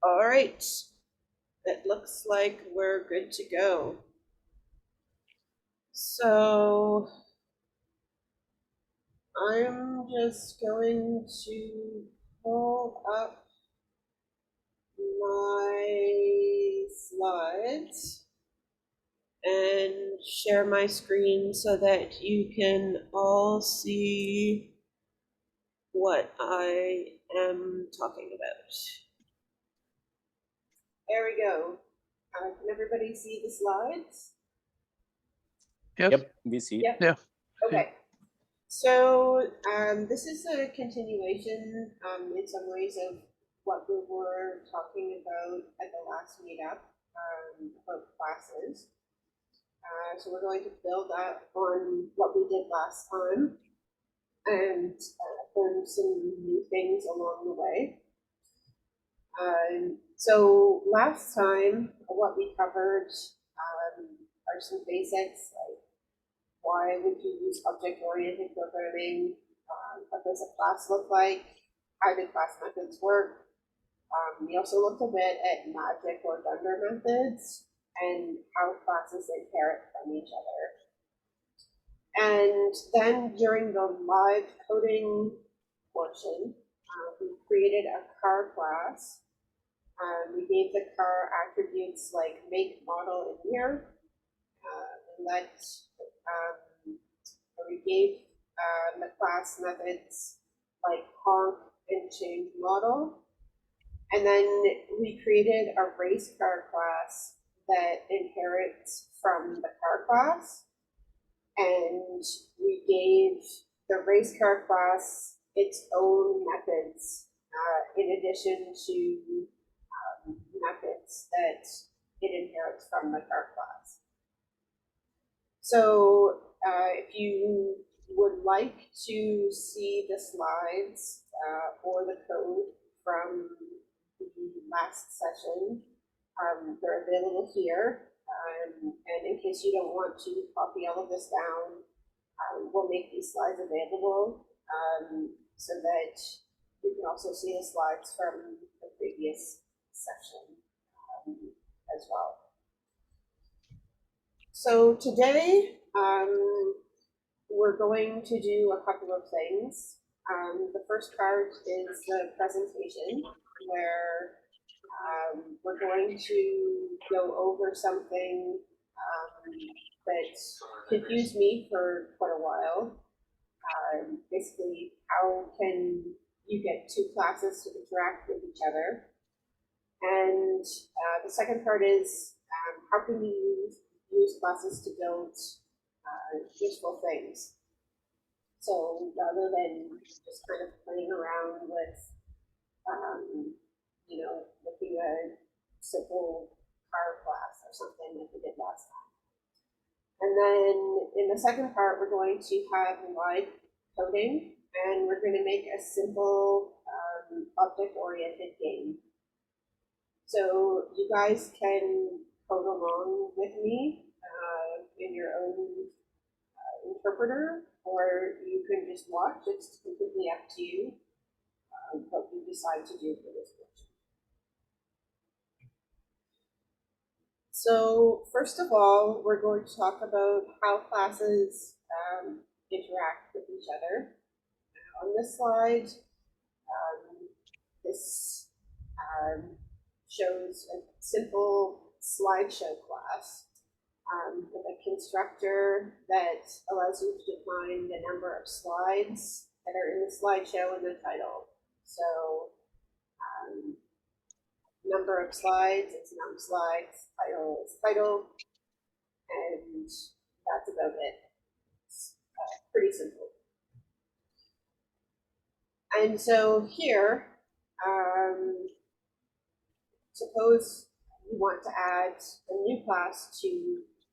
All right, it looks like we're good to go. So I'm just going to pull up my slides and share my screen so that you can all see what I am talking about. There we go. Can everybody see the slides? Yep, we see. Yep. Yeah. Okay. So this is a continuation in some ways of what we were talking about at the last meetup about classes. So we're going to build up on what we did last time and learn some new things along the way. So last time, what we covered are some basics, like why would you use object-oriented programming? What does a class look like? How do class methods work? We also looked a bit at magic or dunder methods and how classes inherit from each other. And then during the live coding portion, we created a car class. We gave the car attributes like make, model, and year. We gave the class methods like honk and change model. And then we created a race car class that inherits from the car class. And we gave the race car class its own methods in addition to methods that it inherits from the car class. So if you would like to see the slides or the code from the last session, they're available here. And in case you don't want to copy all of this down, we'll make these slides available so that you can also see the slides from the previous session as well. So today, we're going to do a couple of things. The first part is the presentation, where we're going to go over something that confused me for quite a while. Basically, how can you get two classes to interact with each other? And the second part is how can you use classes to build useful things? So rather than just kind of playing around with, looking at a simple car class or something like we did last time. And then in the second part, we're going to have live coding, and we're going to make a simple object-oriented game. So you guys can code along with me in your own interpreter, or you can just watch. It's completely up to you what you decide to do for this portion. So first of all, we're going to talk about how classes interact with each other. On this slide, this shows a simple slideshow class with a constructor that allows you to define the number of slides that are in the slideshow and the title. So number of slides is num slides, title is title, and that's about it. It's pretty simple. And so here, suppose you want to add a new class to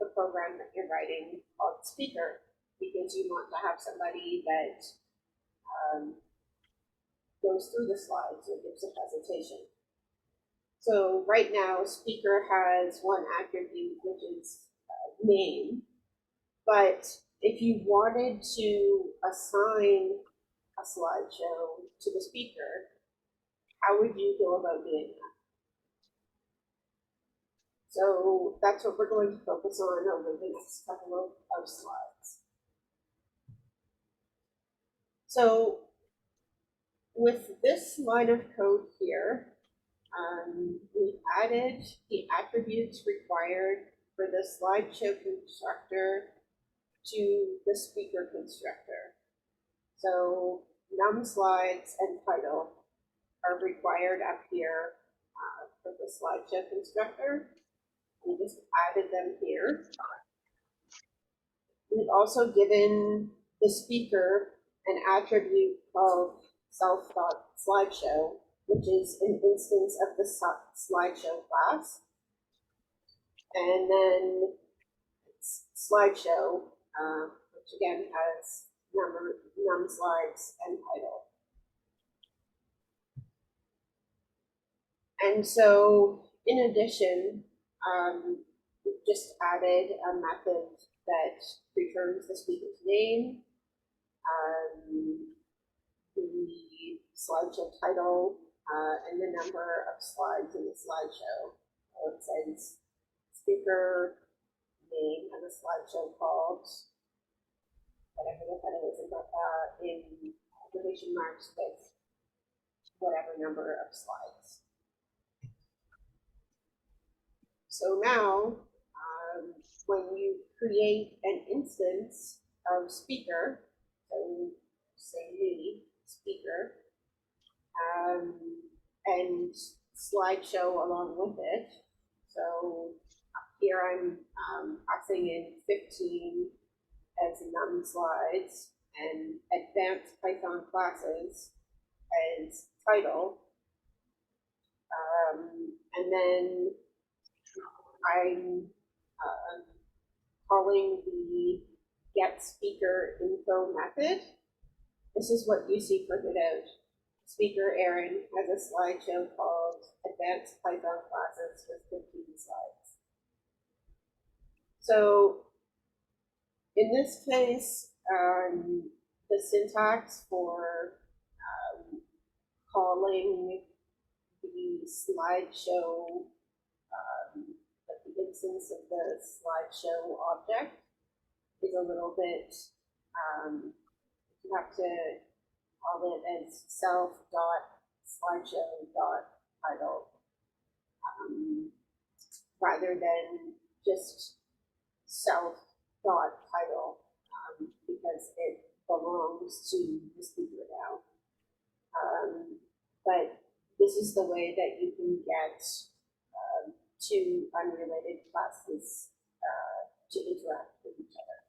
the program that you're writing called speaker, because you want to have somebody that goes through the slides or gives a presentation. So right now, speaker has one attribute, which is name. But if you wanted to assign a slideshow to the speaker, how would you go about doing that? So that's what we're going to focus on over the next couple of slides. So with this line of code here, we added the attributes required for the Slideshow Constructor to the speaker constructor. So num slides and title are required up here for the Slideshow Constructor. We just added them here. We've also given the speaker an attribute called self.slideshow, which is an instance of the slideshow class. And then slideshow, which again has num slides and title. And so in addition, we've just added a method that returns the speaker's name, the slideshow title, and the number of slides in the slideshow. So it says speaker name and the slideshow called, whatever the title is, in quotation marks with whatever number of slides. So now, when you create an instance of speaker, so say me, speaker, and slideshow along with it. So here I'm passing in 15 as num slides and advanced Python classes as title. And then I'm calling the get speaker info method. This is what you see printed out. Speaker Aaron has a slideshow called Advanced Python Classes with 15 slides. So in this case, the syntax for calling the slideshow, the instance of the slideshow object is a little bit, you have to call it as self.slideshow.title rather than just self.title because it belongs to the speaker now. But this is the way that you can get two unrelated classes to interact with each other.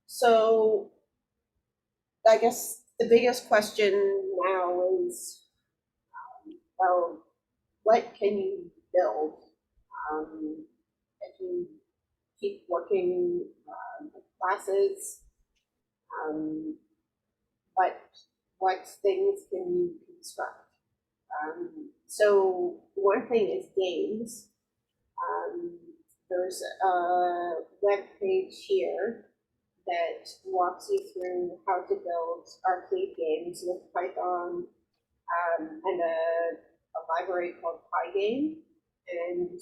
So I guess the biggest question now is, well, what can you build if you keep working with classes? What things can you construct? So one thing is games. There's a web page here that walks you through how to build arcade games with Python and a library called Pygame. And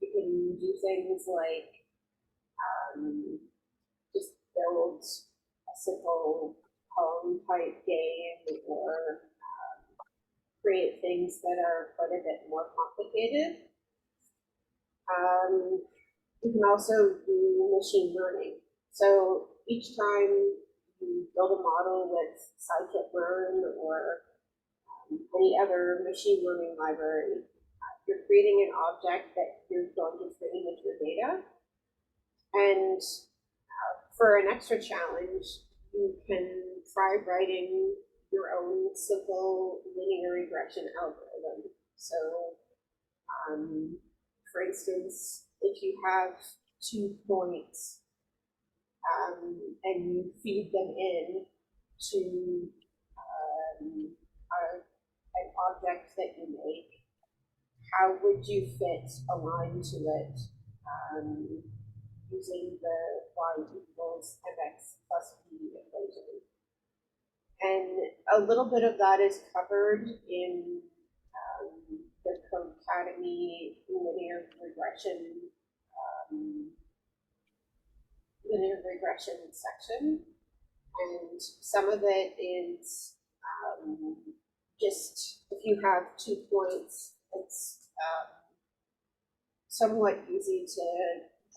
you can do things like just build a simple home type game or create things that are quite a bit more complicated. You can also do machine learning. So each time you build a model with scikit-learn or any other machine learning library, you're creating an object that you're going to train with your data. And for an extra challenge, you can try writing your own simple linear regression algorithm. So, for instance, if you have 2 points and you feed them in to an object that you make, how would you fit a line to it using the y equals mx plus b equation? And a little bit of that is covered in the Codecademy linear regression section. And some of it is just if you have 2 points, it's somewhat easy to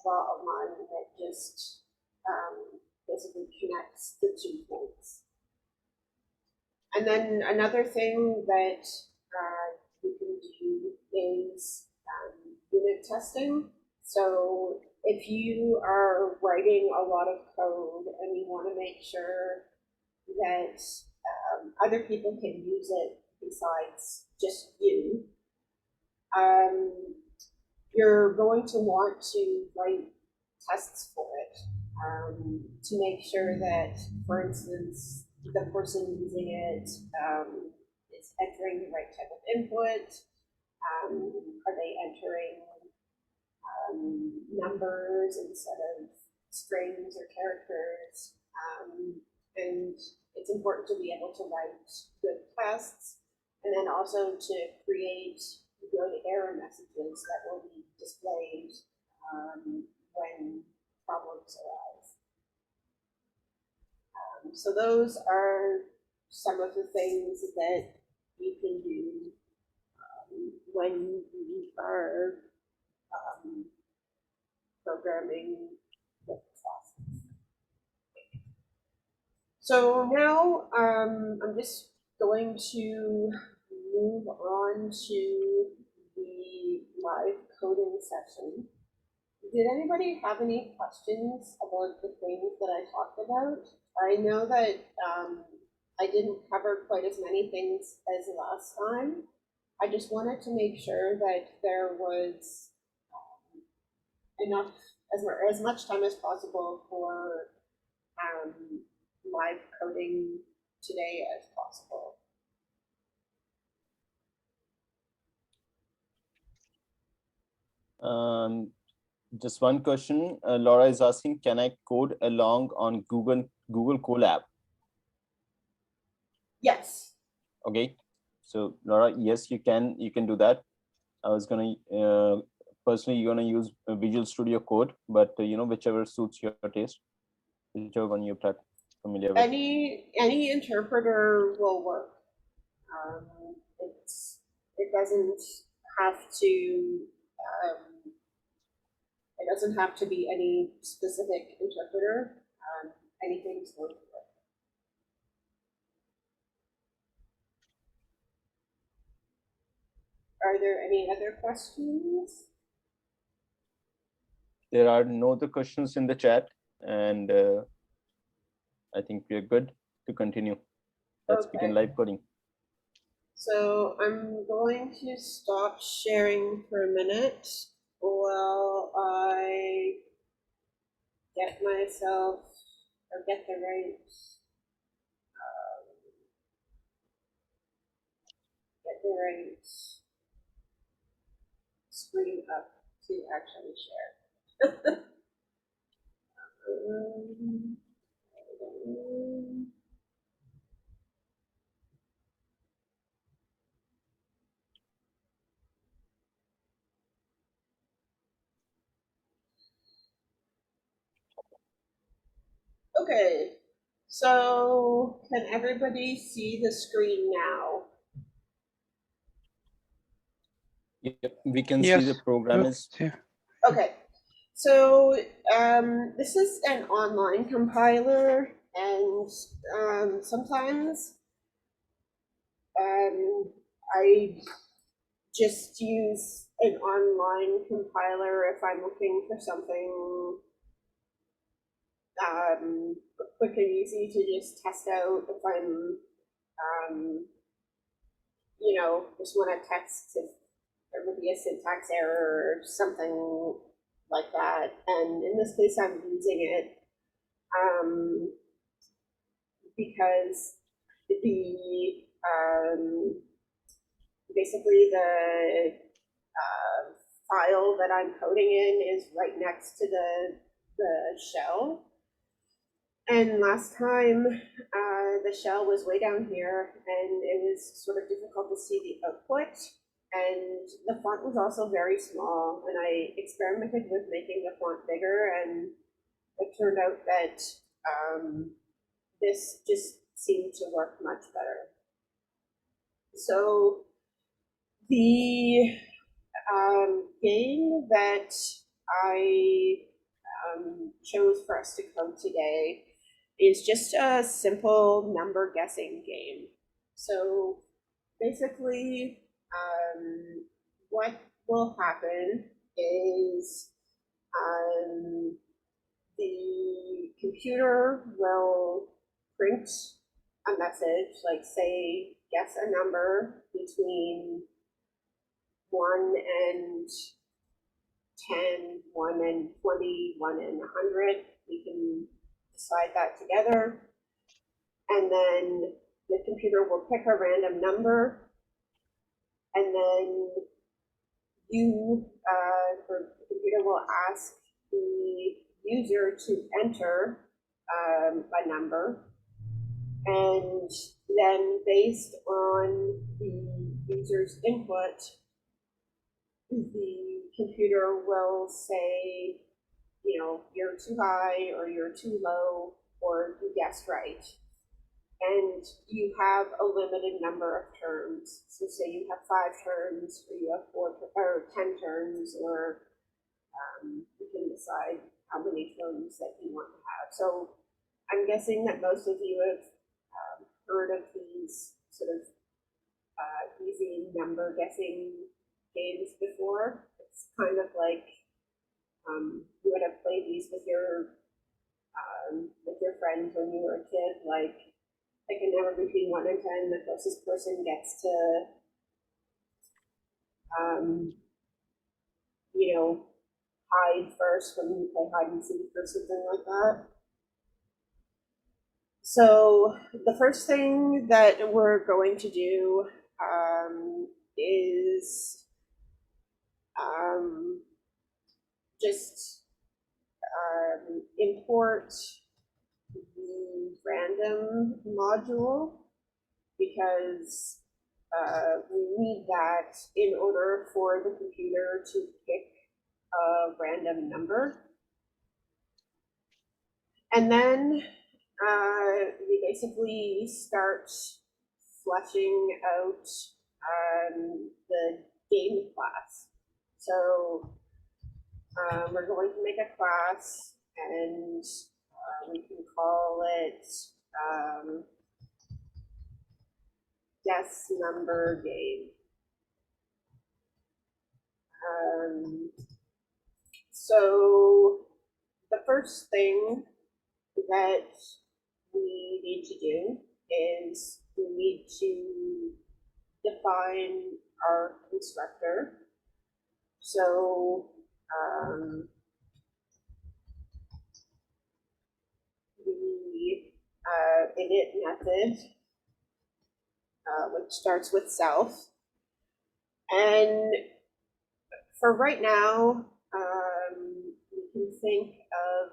draw a line that just basically connects the 2 points. And then another thing that you can do is unit testing. So if you are writing a lot of code and you want to make sure that other people can use it besides just you, you're going to want to write tests for it to make sure that, for instance, the person using it is entering the right type of input. Are they entering numbers instead of strings or characters? And it's important to be able to write good tests and then also to create good error messages that will be displayed when problems arise. So those are some of the things that you can do when you are programming with classes. So now I'm just going to move on to the live coding session. Did anybody have any questions about the things that I talked about? I know that I didn't cover quite as many things as last time. I just wanted to make sure that there was enough, as much time as possible for live coding today as possible. Just one question. Laura is asking, can I code along on Google Colab? Yes. Okay. So Laura, yes, you can do that. I was gonna personally gonna use Visual Studio Code, but whichever suits your taste, whichever one you're familiar with. Any interpreter will work. It doesn't have to be any specific interpreter. Anything's going to work. Are there any other questions? There are no other questions in the chat, and I think we're good to continue. Let's begin live coding. So I'm going to stop sharing for a minute while I get myself, or get the right screen up to actually share. Okay, so can everybody see the screen now? Yep, we can see the program is. Okay, so this is an online compiler, and sometimes I just use an online compiler if I'm looking for something quick and easy to just test out if I'm just want to test if there would be a syntax error or something like that. And in this case, I'm using it because basically the file that I'm coding in is right next to the shell. And last time, the shell was way down here, and it was sort of difficult to see the output. And the font was also very small, and I experimented with making the font bigger, and it turned out that this just seemed to work much better. So the game that I chose for us to come today is just a simple number guessing game. So basically, what will happen is the computer will print a message, like say, guess a number between 1 and 10, 1 and 20, 1 and 100. We can decide that together. And then the computer will pick a random number, and then you, or the computer will ask the user to enter a number, and then based on the user's input, the computer will say, you know, you're too high or you're too low or you guessed right. And you have a limited number of terms. So say you have 5 terms, or you have 4 or 10 terms, or you can decide how many terms that you want to have. So I'm guessing that most of you have heard of these sort of easy number guessing games before. It's kind of like you would have played these with your friends when you were a kid, like pick a number between 1 and 10. The closest person gets to, you know, hide first when you play hide and seek or something like that. So the first thing that we're going to do is just import the random module, because we need that in order for the computer to pick a random number. And then we basically start fleshing out the game class. So we're going to make a class, and we can call it guess number game. So the first thing that we need to do is we need to define our constructor. So the init method, which starts with self. And for right now, we can think of,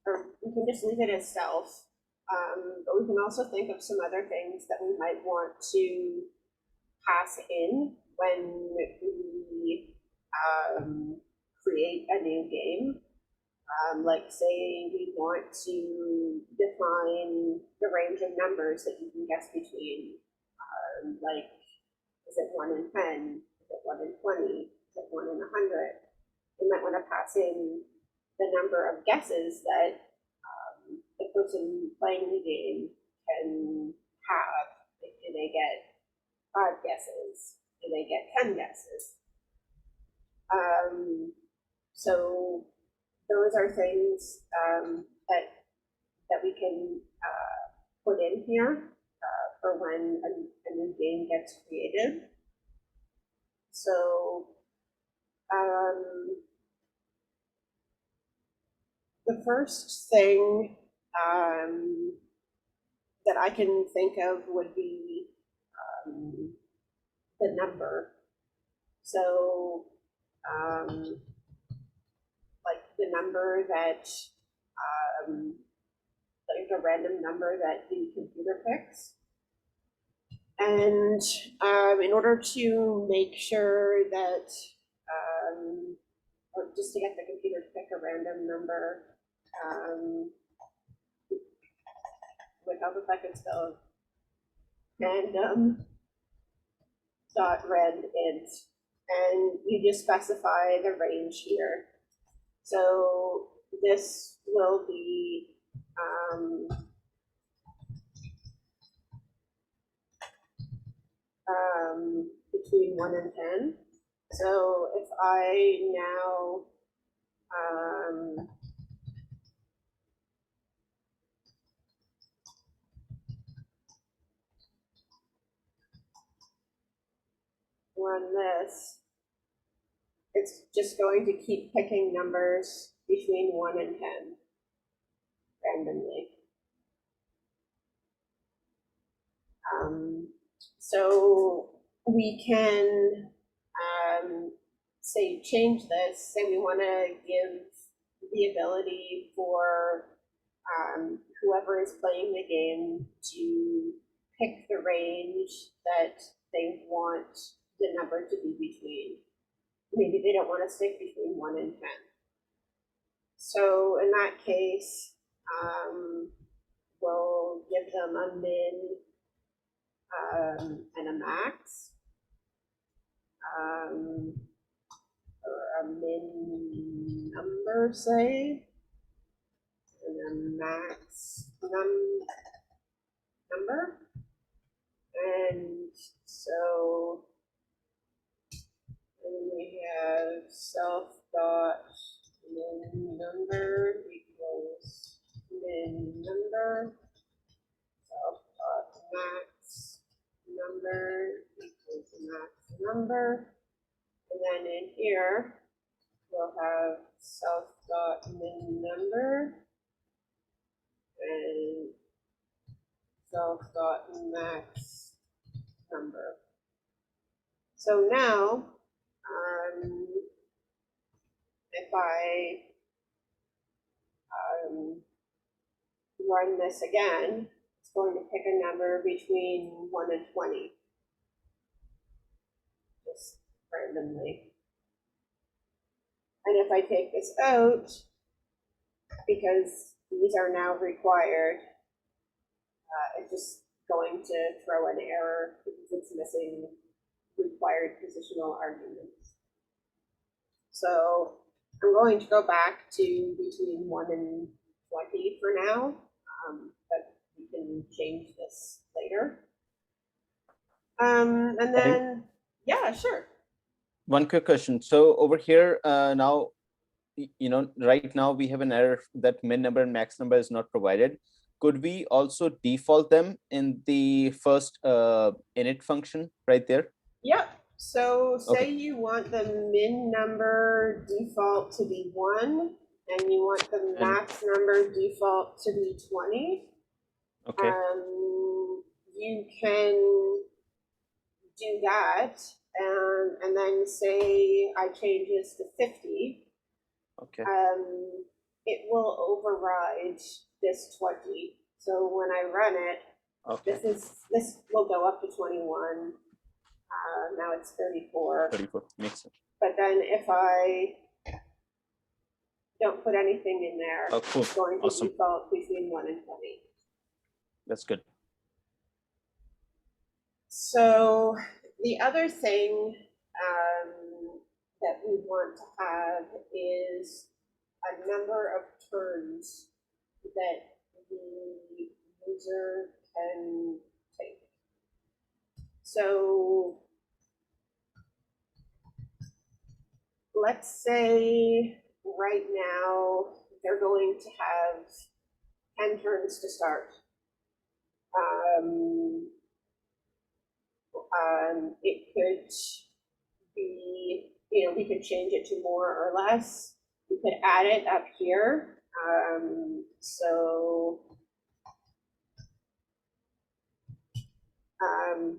or we can just leave it as self, but we can also think of some other things that we might want to pass in when we create a new game. Like say we want to define the range of numbers that you can guess between, like is it 1 in 10, is it 1 in 20, is it 1 in 100? You might want to pass in the number of guesses that the person playing the game can have. Do they get 5 guesses? Do they get 10 guesses? So those are things that we can put in here for when a new game gets created. So the first thing that I can think of would be the number. So like the number that like a random number that the computer picks. And in order to make sure that, or just to get the computer to pick a random number, look how if I could spell random dot rand int, and you just specify the range here. So this will be between 1 and 10. So if I now run this, it's just going to keep picking numbers between 1 and 10 randomly. So we can say change this, say we want to give the ability for whoever is playing the game to pick the range that they want the number to be between. Maybe they don't want to stick between 1 and 10. So in that case, we'll give them a min and a max, or a min number, say, and a max number. And so then we have self dot min number equals min number, self dot max number equals max number, and then in here we'll have self dot min number and self dot max number. So now if I run this again, it's going to pick a number between 1 and 20, just randomly. And if I take this out, because these are now required, it's just going to throw an error because it's missing required positional arguments. So I'm going to go back to between 1 and 20 for now, but we can change this later. And then, yeah, sure. One quick question. So over here now, right now we have an error that min number and max number is not provided. Could we also default them in the first init function right there? Yep. So say you want the min number default to be 1, and you want the max number default to be 20. Okay. You can do that, and then say I change this to 50. Okay. It will override this 20. So when I run it, this will go up to 21. Now it's 34. 34 makes sense. But then if I don't put anything in there, cool. it's going to default between 1 and 20. That's good. So the other thing that we want to have is a number of turns that the user can take. So let's say right now they're going to have 10 turns to start. It could be, we could change it to more or less. We could add it up here. So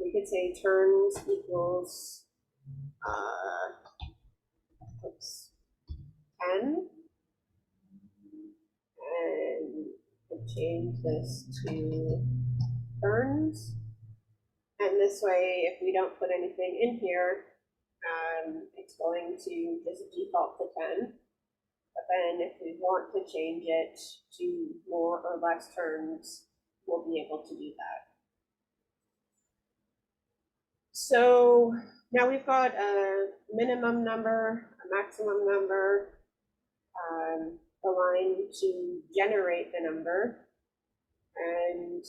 we could say turns equals 10, and change this to turns. And this way, if we don't put anything in here, it's going to just default to 10. But then if we want to change it to more or less turns, we'll be able to do that. So now we've got a minimum number, a maximum number, a line to generate the number, and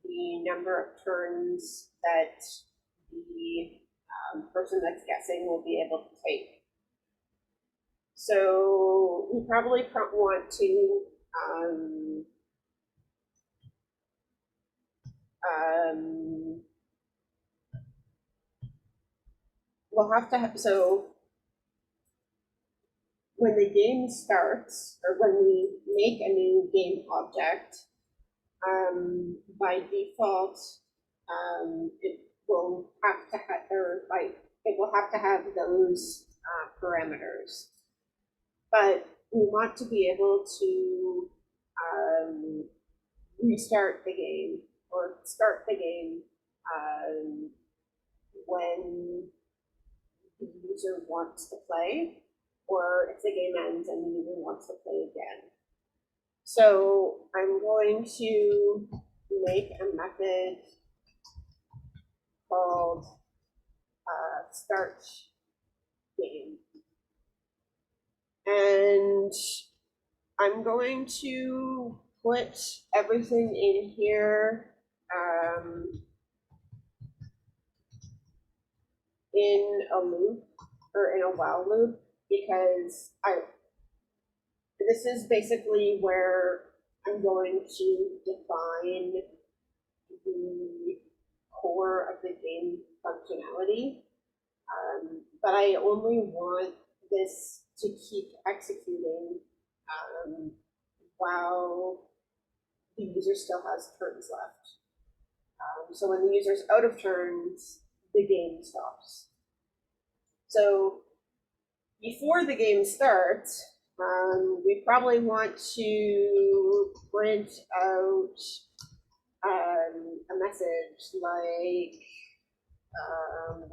the number of turns that the person that's guessing will be able to take. So we probably want to we'll have to have, so when the game starts, or when we make a new game object, by default, it will have to have, it will have to have those parameters. But we want to be able to restart the game or start the game when the user wants to play, or if the game ends and the user wants to play again. So I'm going to make a method called start game. And I'm going to put everything in here in a loop, or in a while loop, because this is basically where I'm going to define the core of the game functionality. But I only want this to keep executing while the user still has turns left. So when the user's out of turns, the game stops. So before the game starts, we probably want to print out a message like,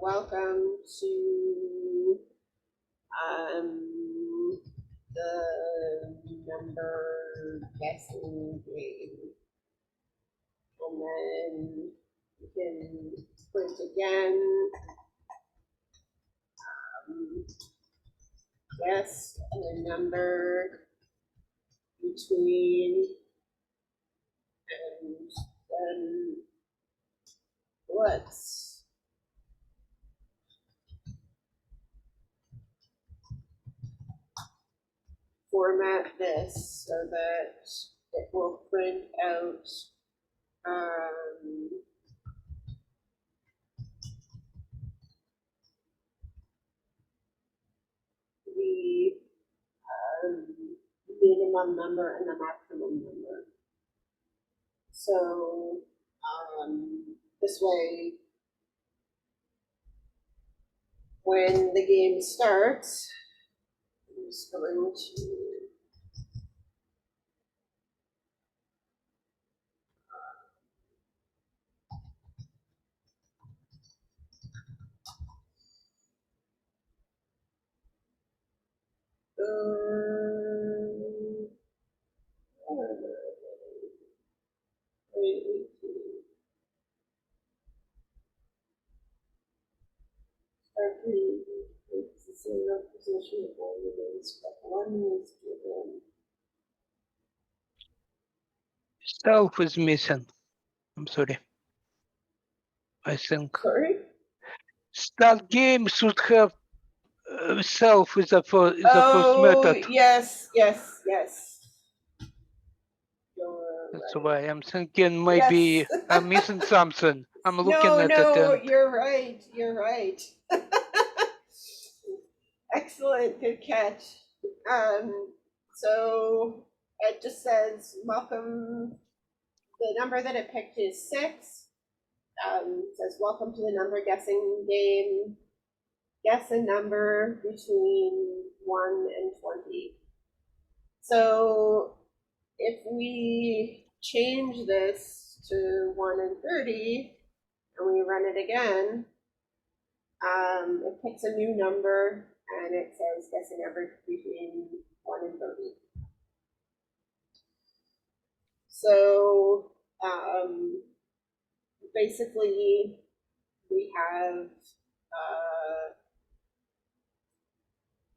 welcome to the number guessing game. And then you can print again, guess the number between, and then let's format this so that it will print out the minimum number and the maximum number. So this way, when the game starts, I'm just going to position of all remains, but one is given. Self is missing. I'm sorry. I think Sorry? start game should have self is the first method. Yes. That's why I'm thinking maybe Yes. I'm missing something. I'm looking at it. No, And you're right. You're right. Excellent, good catch. So it just says welcome. The number that it picked is 6. It says welcome to the number guessing game. Guess a number between 1 and 20. So if we change this to 1 and 30, and we run it again, it picks a new number, and it says guess an average between 1 and 30. So basically, we have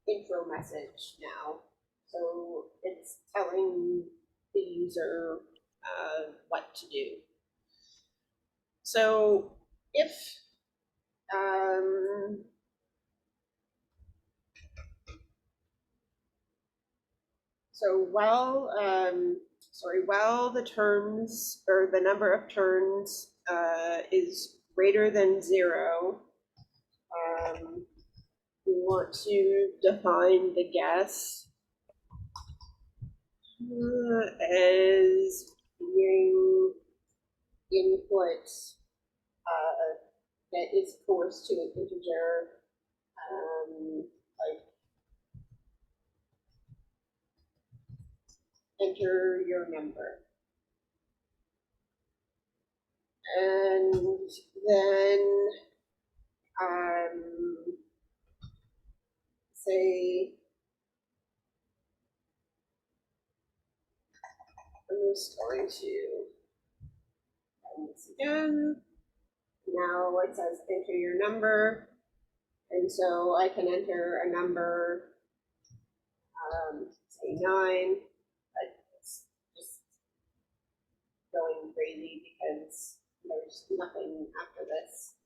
intro message now. So it's telling the user what to do. So if while the terms or the number of turns is greater than 0, we want to define the guess as being input that is coerced to an integer, like enter your number. And then say, I'm just going to run this again. Now it says enter your number. And so I can enter a number, say 9, but it's just going crazy because there's nothing after this.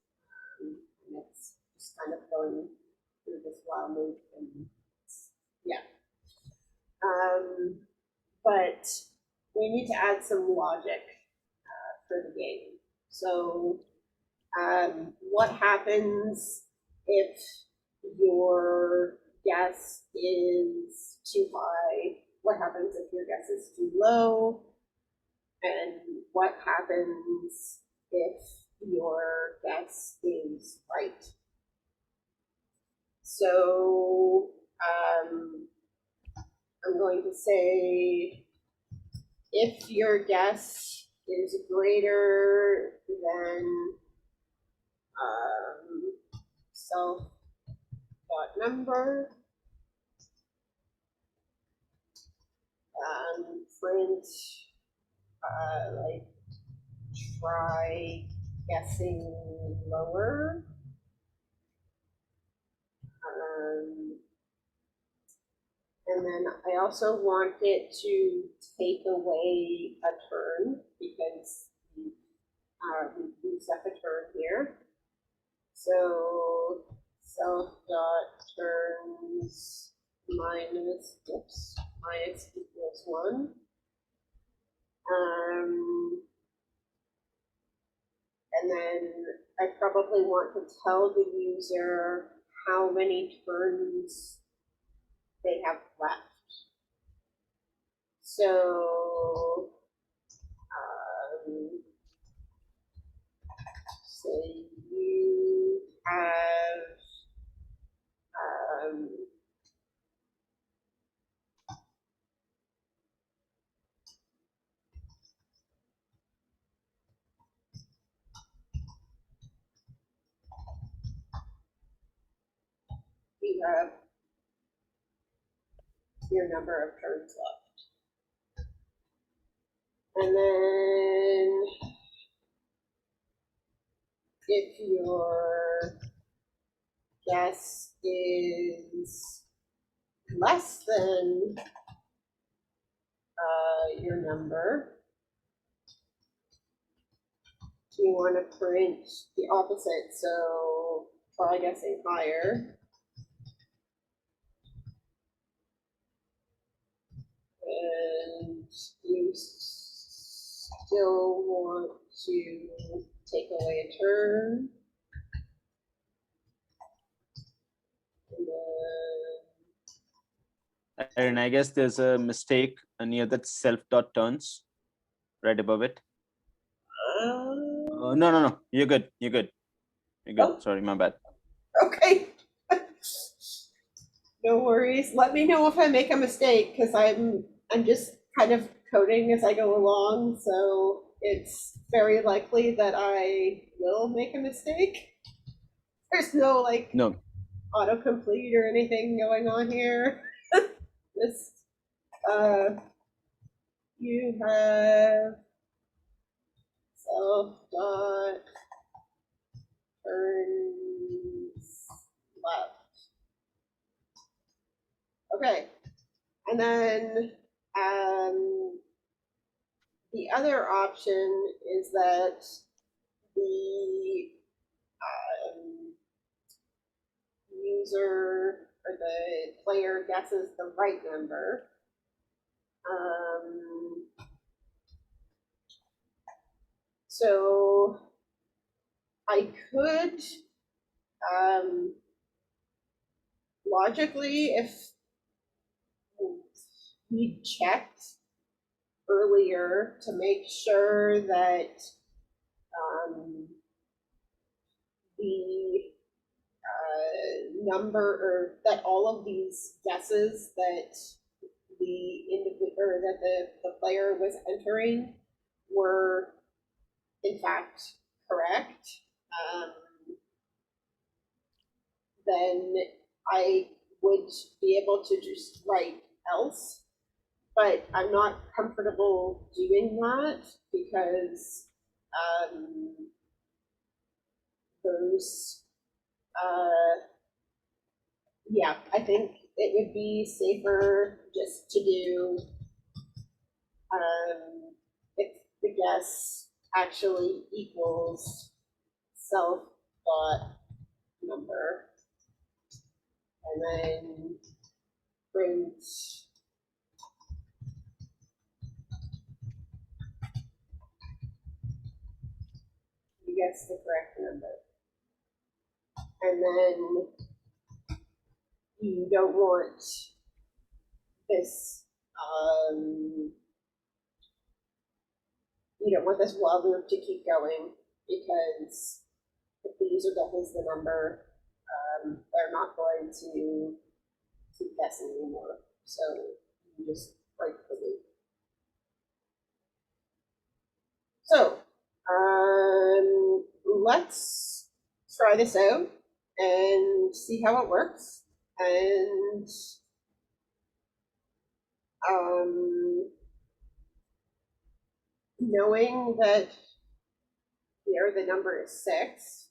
And it's just kind of going through this while loop, and yeah. But we need to add some logic for the game. So what happens if your guess is too high? What happens if your guess is too low? And what happens if your guess is right? So I'm going to say if your guess is greater than self.number, print like try guessing lower. And then I also want it to take away a turn because we used up a turn here. So self dot turns minus equals 1. And then I probably want to tell the user how many turns they have left. So say you have your number of turns left. And then if your guess is less than your number, you want to print the opposite, so try guessing higher. And you still want to take away a turn. And I guess there's a mistake near that self.turns right above it. No. You're good. You're good. Oh. Sorry, my bad. Okay. No worries. Let me know if I make a mistake because I'm just kind of coding as I go along, so it's very likely that I will make a mistake. There's no like No, autocomplete or anything going on here. Just you have self dot turns left. Okay, and then the other option is that the user or the player guesses the right number. So I could logically, if we checked earlier to make sure that the number or that all of these guesses that the individual or that the player was entering were in fact correct, then I would be able to just write else, but I'm not comfortable doing that because those yeah, I think it would be safer just to do if the guess actually equals self dot number, and then print you guess the correct number, and then you don't want this you don't want this while loop to keep going, because if the user guesses the number, they're not going to keep guessing anymore. So you just break the loop. So let's try this out and see how it works. And knowing that here the number is 6,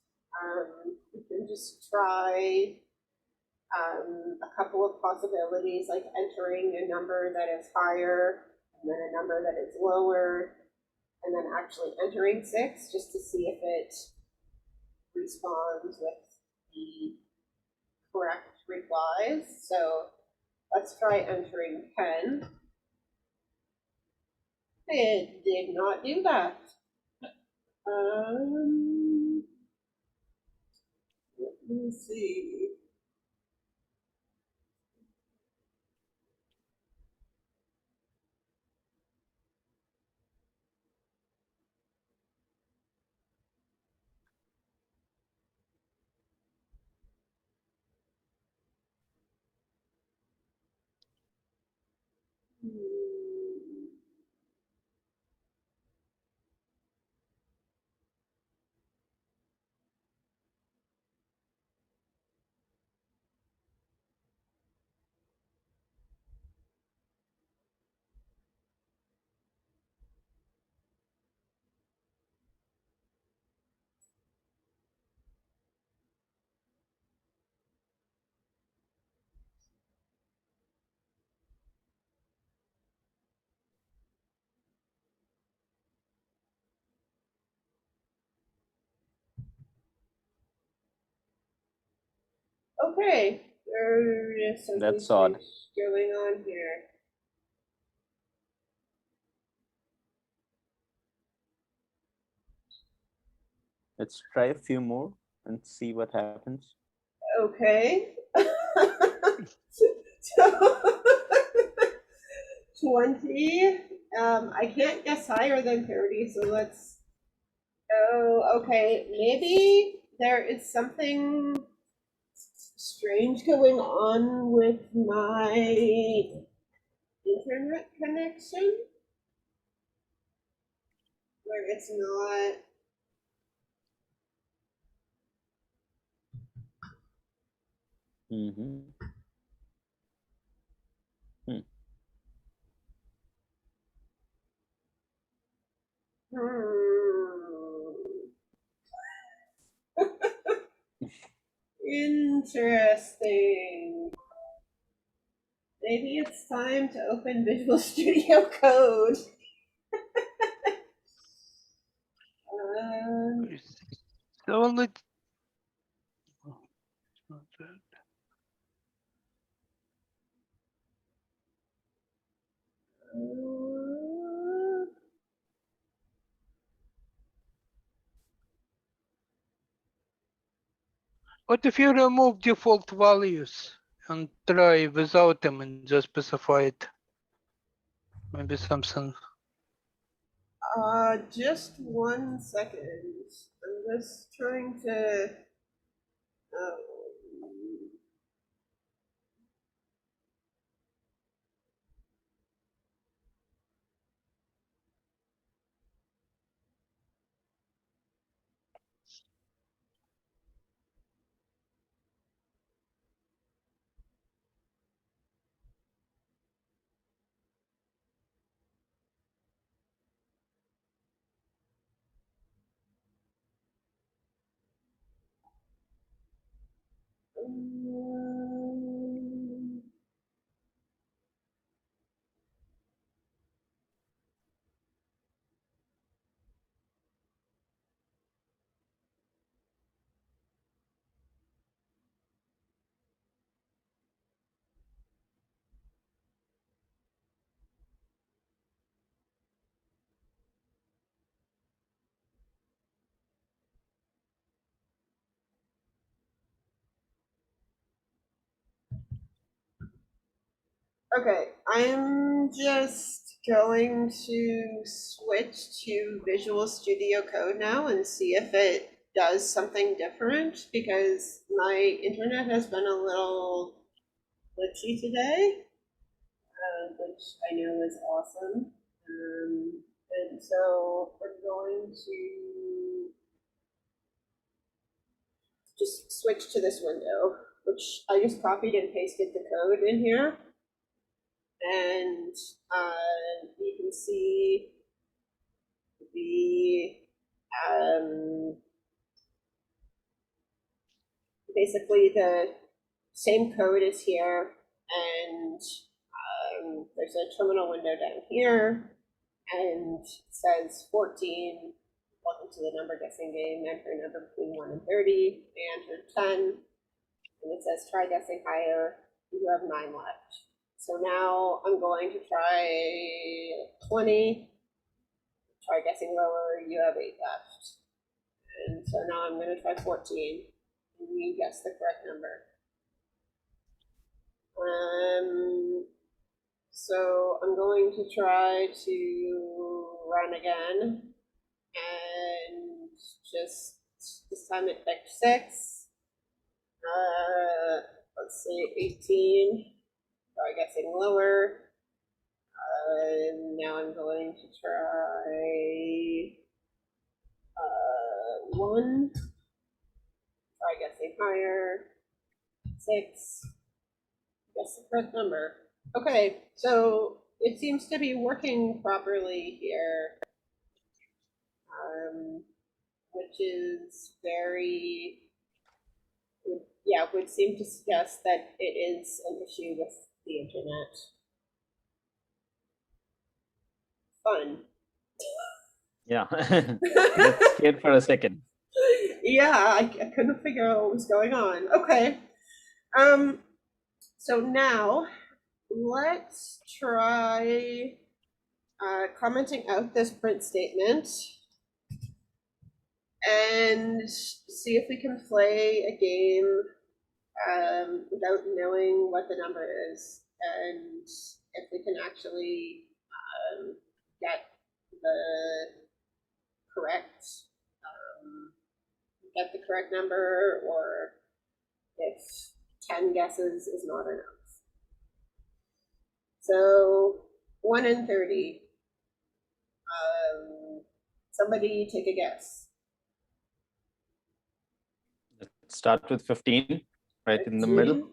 you can just try a couple of possibilities, like entering a number that is higher and then a number that is lower, and then actually entering 6 just to see if it responds with the correct replies. So let's try entering 10. It did not do that. Let me see. Okay, there is something That's odd. going on here. Let's try a few more and see what happens. Okay. So 20. I can't guess higher than 30, so let's. Oh, okay. Maybe there is something strange going on with my internet connection. where it's not. Mm-hmm. Interesting. Maybe it's time to open Visual Studio Code. Solid. What if you remove default values and try without them and just specify it? Maybe something. Just 1 second. I'm just trying to. Okay, I'm just going to switch to Visual Studio Code now and see if it does something different, because my internet has been a little glitchy today, which I know is awesome. And so we're going to just switch to this window, which I just copied and pasted the code in here. And you can see the basically the same code is here, and there's a terminal window down here, and it says 14. Welcome to the number guessing game. Enter a number between 1 and 30. I entered 10, and it says try guessing higher. You have 9 left. So now I'm going to try 20. Try guessing lower. You have 8 left. And so now I'm going to try 14. And you guess the correct number. So I'm going to try to run again. And just this time it picked 6. Let's see, 18. Try guessing lower. Now I'm going to try 1. Try guessing higher. 6. Guess the correct number. Okay, so it seems to be working properly here, which is very, would seem to suggest that it is an issue with the internet. Fun. Yeah. Got scared for a second. Yeah, I couldn't figure out what was going on. Okay. So now let's try commenting out this print statement and see if we can play a game without knowing what the number is, and if we can actually get the correct number, or if 10 guesses is not enough. So 1 in 30. Somebody take a guess. Let's start with 15, right in the middle. 15?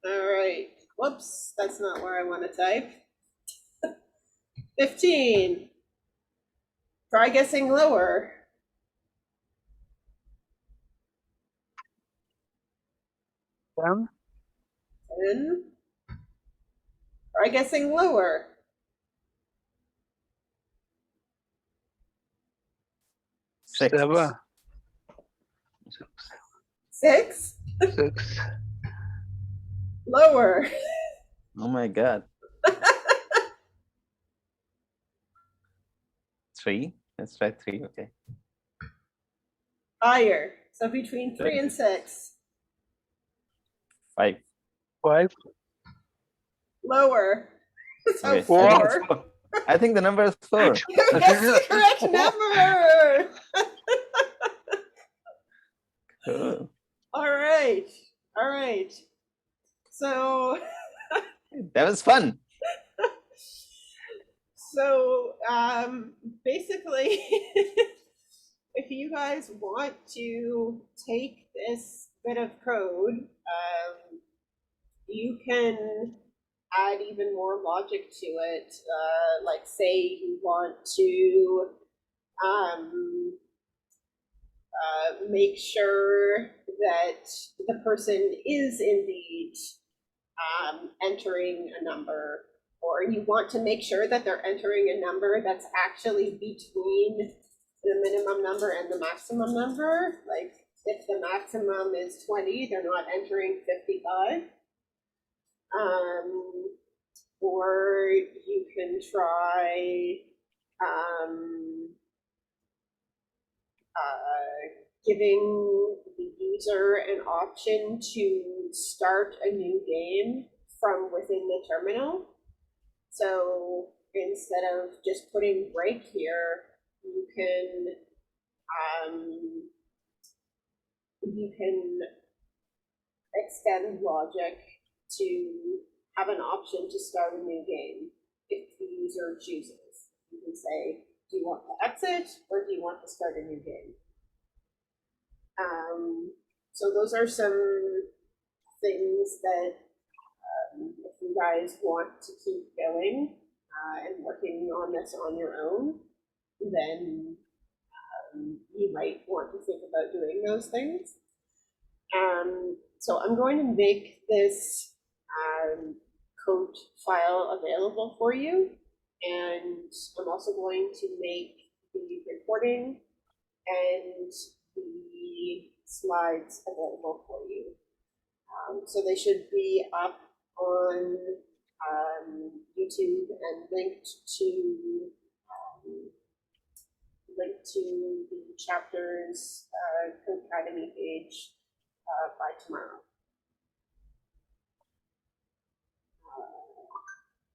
All right. Whoops, that's not where I want to type. 15. Try guessing lower. 10. 10. Try guessing lower. 6. 7. 6. 6. Lower. Oh my God. 3. Let's try 3. Okay. Higher. So between 3 and 6. 5. 5. Lower. So Okay. 4. I think the number is 4. You guessed the correct number. Cool. All right. All right. So That was fun. So basically, if you guys want to take this bit of code, you can add even more logic to it. Like say you want to make sure that the person is indeed entering a number, or you want to make sure that they're entering a number that's actually between the minimum number and the maximum number. Like if the maximum is 20, they're not entering 55. Or you can try giving the user an option to start a new game from within the terminal. So instead of just putting break here, you can extend logic to have an option to start a new game if the user chooses. You can say, do you want to exit or do you want to start a new game? So those are some things that if you guys want to keep going and working on this on your own, then you might want to think about doing those things. So I'm going to make this code file available for you, and I'm also going to make the recording and the slides available for you. So they should be up on YouTube and linked to the chapter's Codecademy page by tomorrow.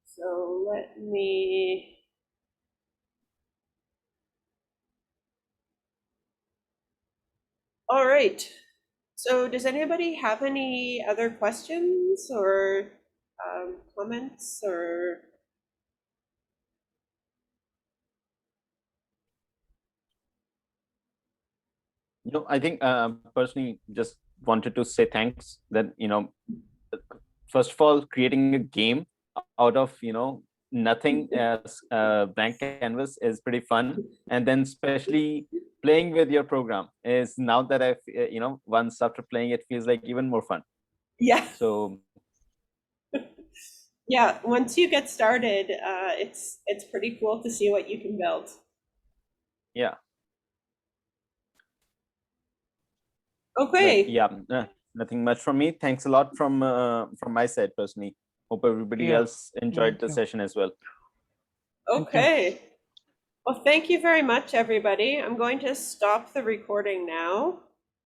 So let me. All right. So does anybody have any other questions or comments or? I think personally just wanted to say thanks that, first of all, creating a game out of, nothing as a blank canvas is pretty fun. And then especially playing with your program is, now that I've, once after playing it, feels like even more fun. Yeah. So yeah, once you get started, it's pretty cool to see what you can build. Yeah. Okay. But, yeah, nothing much from me. Thanks a lot from my side personally. Hope everybody else enjoyed the session as well. Okay. Well, thank you very much, everybody. I'm going to stop the recording now.